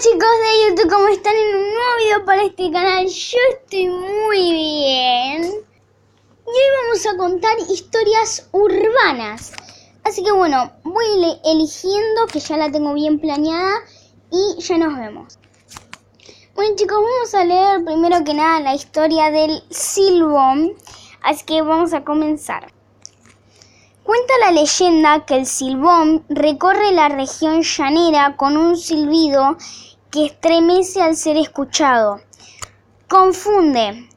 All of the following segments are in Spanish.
Chicos de YouTube, ¿cómo están? En un nuevo video para este canal. Yo estoy muy bien. Y hoy vamos a contar historias urbanas. Así que bueno, voy eligiendo, que ya la tengo bien planeada. Y ya nos vemos. Bueno chicos, vamos a leer primero que nada la historia del silbón. Así que vamos a comenzar. Cuenta la leyenda que el silbón recorre la región llanera con un silbido que estremece al ser escuchado. Confunde,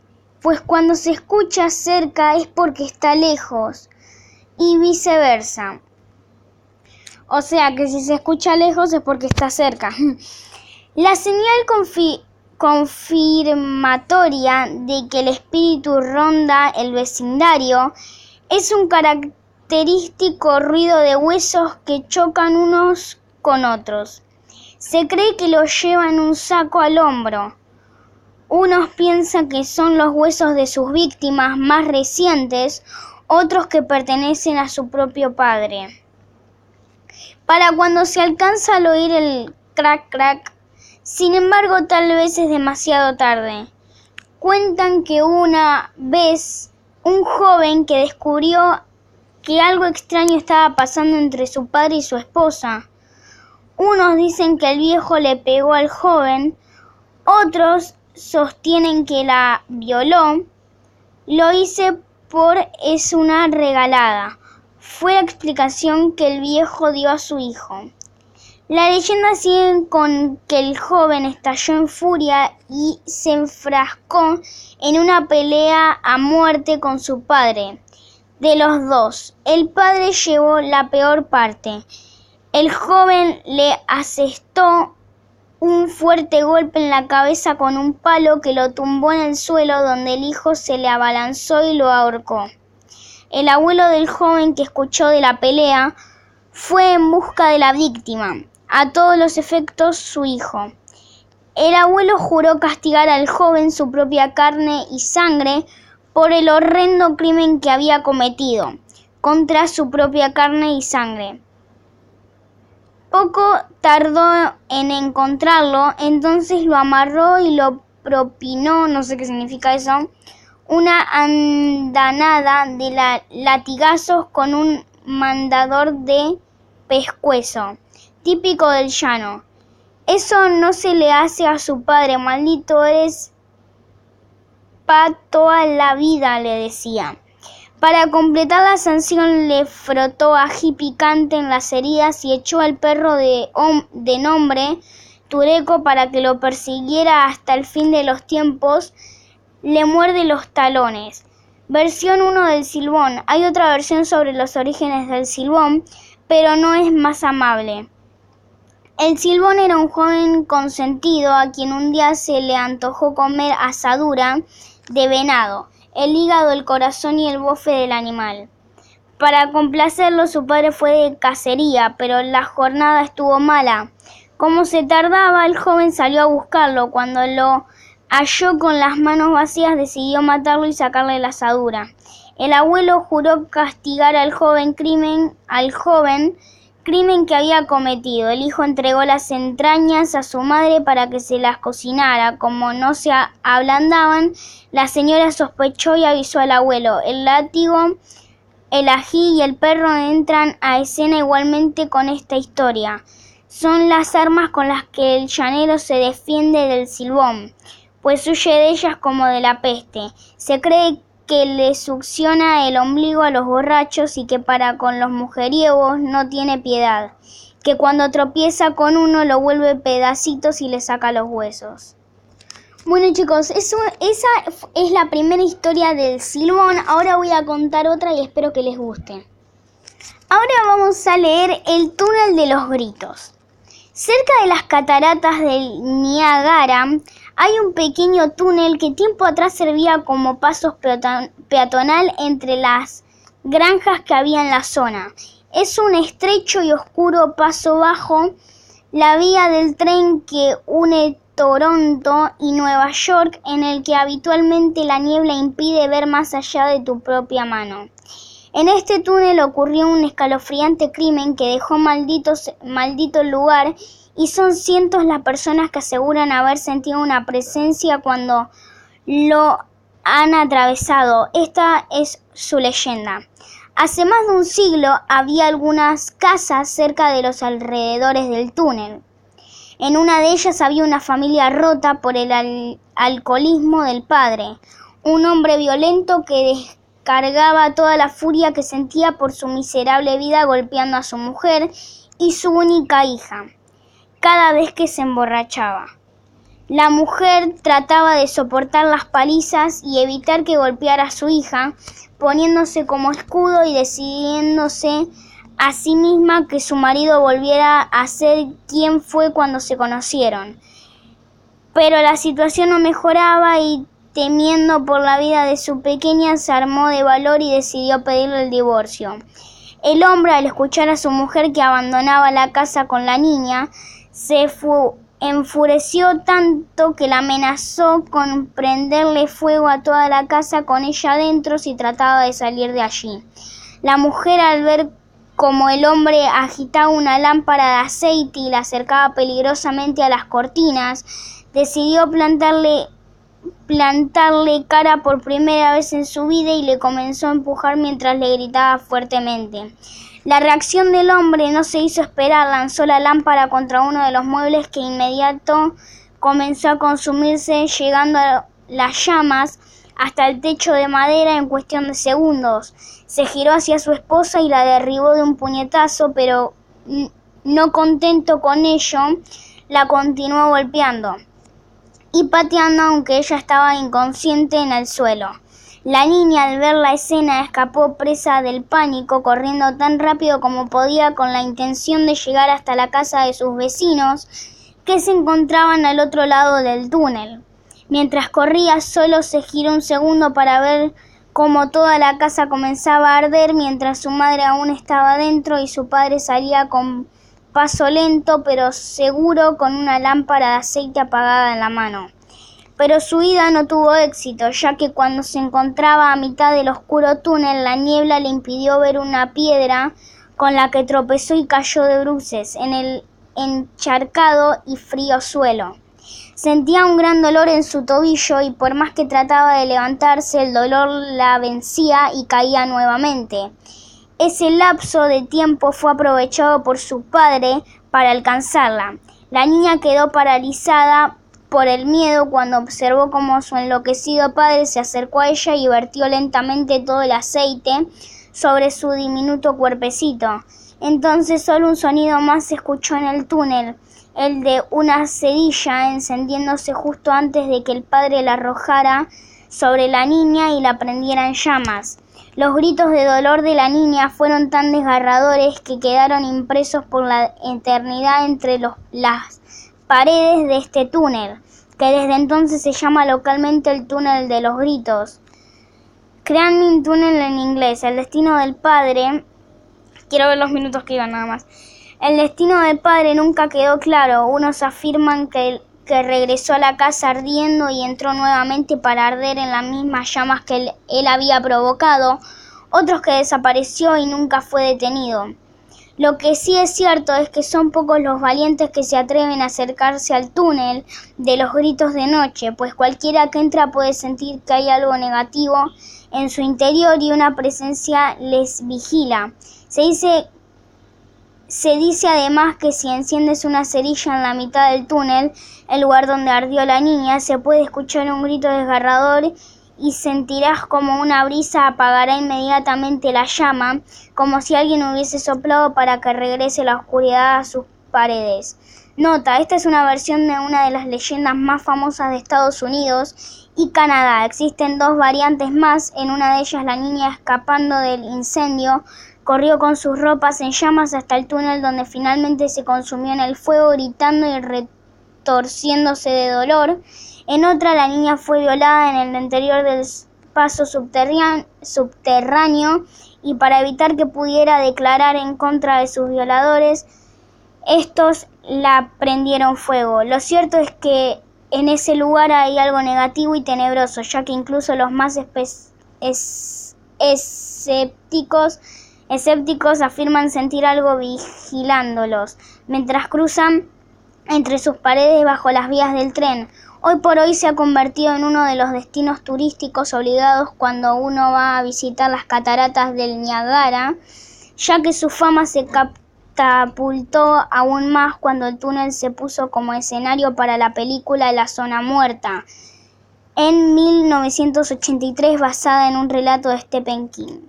pues cuando se escucha cerca es porque está lejos y viceversa. O sea que si se escucha lejos es porque está cerca. La señal confirmatoria de que el espíritu ronda el vecindario es un característico ruido de huesos que chocan unos con otros. Se cree que los lleva en un saco al hombro. Unos piensan que son los huesos de sus víctimas más recientes, otros que pertenecen a su propio padre. Para cuando se alcanza al oír el crack crack, sin embargo tal vez es demasiado tarde. Cuentan que una vez un joven que descubrió que algo extraño estaba pasando entre su padre y su esposa. Unos dicen que el viejo le pegó al joven, otros sostienen que la violó. Lo hice es una regalada. Fue la explicación que el viejo dio a su hijo. La leyenda sigue con que el joven estalló en furia y se enfrascó en una pelea a muerte con su padre. De los dos, el padre llevó la peor parte. El joven le asestó un fuerte golpe en la cabeza con un palo que lo tumbó en el suelo, donde el hijo se le abalanzó y lo ahorcó. El abuelo del joven, que escuchó de la pelea, fue en busca de la víctima, a todos los efectos su hijo. El abuelo juró castigar al joven su propia carne y sangre por el horrendo crimen que había cometido contra su propia carne y sangre. Poco tardó en encontrarlo, entonces lo amarró y lo propinó, no sé qué significa eso, una andanada de latigazos con un mandador de pescuezo, típico del llano. Eso no se le hace a su padre, maldito eres pa' toda la vida, le decía. Para completar la sanción le frotó ají picante en las heridas y echó al perro de nombre Tureco para que lo persiguiera hasta el fin de los tiempos. Le muerde los talones. Versión 1 del silbón. Hay otra versión sobre los orígenes del silbón, pero no es más amable. El silbón era un joven consentido a quien un día se le antojó comer asadura de venado, el hígado, el corazón y el bofe del animal. Para complacerlo, su padre fue de cacería, pero la jornada estuvo mala. Como se tardaba, el joven salió a buscarlo. Cuando lo halló con las manos vacías, decidió matarlo y sacarle la asadura. El abuelo juró castigar al joven crimen que había cometido. El hijo entregó las entrañas a su madre para que se las cocinara. Como no se ablandaban, la señora sospechó y avisó al abuelo. El látigo, el ají y el perro entran a escena igualmente con esta historia. Son las armas con las que el llanero se defiende del silbón, pues huye de ellas como de la peste. Se cree que le succiona el ombligo a los borrachos y que para con los mujeriegos no tiene piedad, que cuando tropieza con uno lo vuelve pedacitos y le saca los huesos. Bueno chicos, esa es la primera historia del silbón. Ahora voy a contar otra y espero que les guste. Ahora vamos a leer El túnel de los gritos. Cerca de las cataratas del Niágara hay un pequeño túnel que tiempo atrás servía como paso peatonal entre las granjas que había en la zona. Es un estrecho y oscuro paso bajo la vía del tren que une Toronto y Nueva York, en el que habitualmente la niebla impide ver más allá de tu propia mano. En este túnel ocurrió un escalofriante crimen que dejó maldito el lugar, y son cientos las personas que aseguran haber sentido una presencia cuando lo han atravesado. Esta es su leyenda. Hace más de un siglo había algunas casas cerca de los alrededores del túnel. En una de ellas había una familia rota por el alcoholismo del padre, un hombre violento que descargaba toda la furia que sentía por su miserable vida golpeando a su mujer y su única hija cada vez que se emborrachaba. La mujer trataba de soportar las palizas y evitar que golpeara a su hija, poniéndose como escudo y decidiéndose a sí misma que su marido volviera a ser quien fue cuando se conocieron. Pero la situación no mejoraba y, temiendo por la vida de su pequeña, se armó de valor y decidió pedirle el divorcio. El hombre, al escuchar a su mujer que abandonaba la casa con la niña, se enfureció tanto que la amenazó con prenderle fuego a toda la casa con ella adentro si trataba de salir de allí. La mujer, al ver cómo el hombre agitaba una lámpara de aceite y la acercaba peligrosamente a las cortinas, decidió plantarle cara por primera vez en su vida y le comenzó a empujar mientras le gritaba fuertemente. La reacción del hombre no se hizo esperar, lanzó la lámpara contra uno de los muebles que inmediato comenzó a consumirse, llegando a las llamas hasta el techo de madera en cuestión de segundos. Se giró hacia su esposa y la derribó de un puñetazo, pero no contento con ello, la continuó golpeando y pateando aunque ella estaba inconsciente en el suelo. La niña, al ver la escena, escapó presa del pánico, corriendo tan rápido como podía con la intención de llegar hasta la casa de sus vecinos, que se encontraban al otro lado del túnel. Mientras corría, solo se giró un segundo para ver cómo toda la casa comenzaba a arder, mientras su madre aún estaba dentro y su padre salía con paso lento pero seguro con una lámpara de aceite apagada en la mano. Pero su huida no tuvo éxito, ya que cuando se encontraba a mitad del oscuro túnel, la niebla le impidió ver una piedra con la que tropezó y cayó de bruces en el encharcado y frío suelo. Sentía un gran dolor en su tobillo y por más que trataba de levantarse, el dolor la vencía y caía nuevamente. Ese lapso de tiempo fue aprovechado por su padre para alcanzarla. La niña quedó paralizada por el miedo cuando observó cómo su enloquecido padre se acercó a ella y vertió lentamente todo el aceite sobre su diminuto cuerpecito. Entonces solo un sonido más se escuchó en el túnel, el de una cerilla encendiéndose justo antes de que el padre la arrojara sobre la niña y la prendiera en llamas. Los gritos de dolor de la niña fueron tan desgarradores que quedaron impresos por la eternidad entre las paredes de este túnel, que desde entonces se llama localmente el túnel de los gritos. Craning Tunnel en inglés. El destino del padre... Quiero ver los minutos que iban nada más. El destino del padre nunca quedó claro. Unos afirman que regresó a la casa ardiendo y entró nuevamente para arder en las mismas llamas que él había provocado. Otros que desapareció y nunca fue detenido. Lo que sí es cierto es que son pocos los valientes que se atreven a acercarse al túnel de los gritos de noche, pues cualquiera que entra puede sentir que hay algo negativo en su interior y una presencia les vigila. Se dice además que si enciendes una cerilla en la mitad del túnel, el lugar donde ardió la niña, se puede escuchar un grito desgarrador y sentirás como una brisa apagará inmediatamente la llama, como si alguien hubiese soplado para que regrese la oscuridad a sus paredes. Nota, esta es una versión de una de las leyendas más famosas de Estados Unidos y Canadá. Existen dos variantes más. En una de ellas, la niña, escapando del incendio, corrió con sus ropas en llamas hasta el túnel, donde finalmente se consumió en el fuego, gritando y retorciéndose de dolor. En otra, la niña fue violada en el interior del paso subterráneo y para evitar que pudiera declarar en contra de sus violadores, estos la prendieron fuego. Lo cierto es que en ese lugar hay algo negativo y tenebroso, ya que incluso los más escépticos afirman sentir algo vigilándolos mientras cruzan entre sus paredes bajo las vías del tren. Hoy por hoy se ha convertido en uno de los destinos turísticos obligados cuando uno va a visitar las cataratas del Niágara, ya que su fama se catapultó aún más cuando el túnel se puso como escenario para la película La Zona Muerta, en 1983, basada en un relato de Stephen King.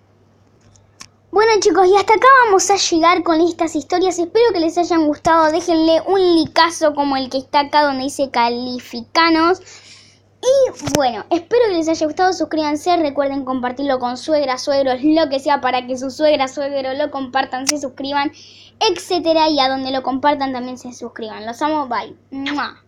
Bueno chicos, y hasta acá vamos a llegar con estas historias. Espero que les hayan gustado. Déjenle un likeazo como el que está acá donde dice calificanos. Y bueno, espero que les haya gustado. Suscríbanse, recuerden compartirlo con suegras, suegros, lo que sea, para que su suegra, suegro lo compartan, se suscriban, etcétera. Y a donde lo compartan también se suscriban. Los amo, bye. ¡Mua!